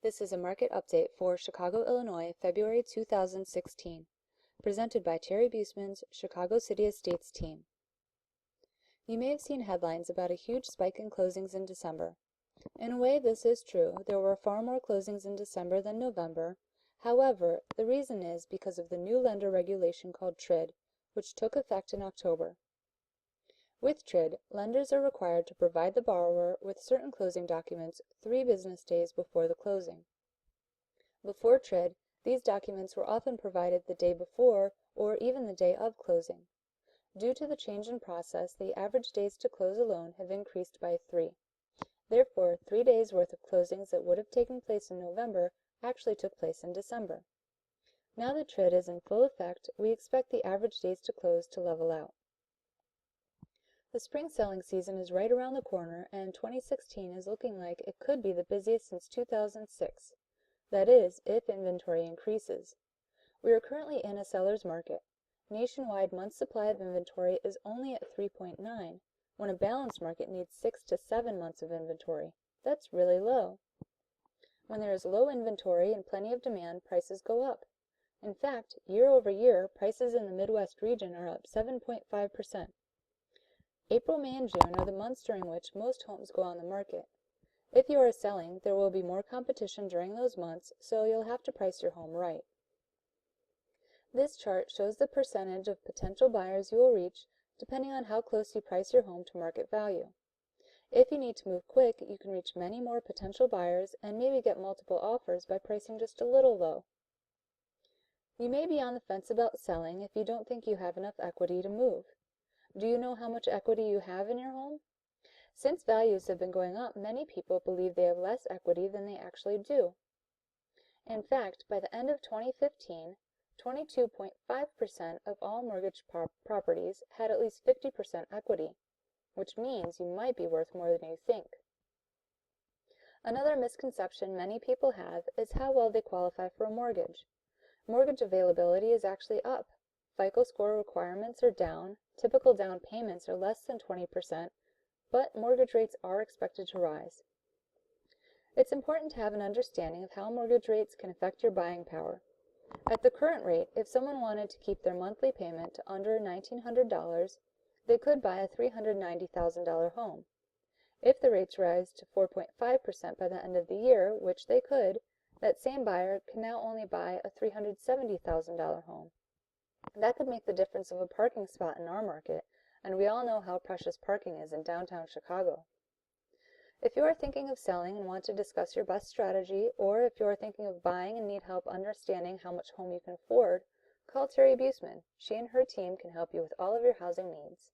This is a market update for Chicago, Illinois, February 2016, presented by Terry Buseman's Chicago City Estates team. You may have seen headlines about a huge spike in closings in December. In a way, this is true. There were far more closings in December than November. However, the reason is because of the new lender regulation called TRID, which took effect in October. With TRID, lenders are required to provide the borrower with certain closing documents 3 business days before the closing. Before TRID, these documents were often provided the day before or even the day of closing. Due to the change in process, the average days to close a loan have increased by 3. Therefore, 3 days' worth of closings that would have taken place in November actually took place in December. Now that TRID is in full effect, we expect the average days to close to level out. The spring selling season is right around the corner, and 2016 is looking like it could be the busiest since 2006. That is, if inventory increases. We are currently in a seller's market. Nationwide month supply of inventory is only at 3.9, when a balanced market needs 6 to 7 months of inventory. That's really low. When there is low inventory and plenty of demand, prices go up. In fact, year over year, prices in the Midwest region are up 7.5%. April, May, and June are the months during which most homes go on the market. If you are selling, there will be more competition during those months, so you'll have to price your home right. This chart shows the percentage of potential buyers you will reach depending on how close you price your home to market value. If you need to move quick, you can reach many more potential buyers and maybe get multiple offers by pricing just a little low. You may be on the fence about selling if you don't think you have enough equity to move. Do you know how much equity you have in your home? Since values have been going up, many people believe they have less equity than they actually do. In fact, by the end of 2015, 22.5% of all mortgage properties had at least 50% equity, which means you might be worth more than you think. Another misconception many people have is how well they qualify for a mortgage. Mortgage availability is actually up. FICO score requirements are down, typical down payments are less than 20%, but mortgage rates are expected to rise. It's important to have an understanding of how mortgage rates can affect your buying power. At the current rate, if someone wanted to keep their monthly payment to under $1,900, they could buy a $390,000 home. If the rates rise to 4.5% by the end of the year, which they could, that same buyer can now only buy a $370,000 home. That could make the difference of a parking spot in our market, and we all know how precious parking is in downtown Chicago. If you are thinking of selling and want to discuss your best strategy, or if you are thinking of buying and need help understanding how much home you can afford, call Terry Buseman. She and her team can help you with all of your housing needs.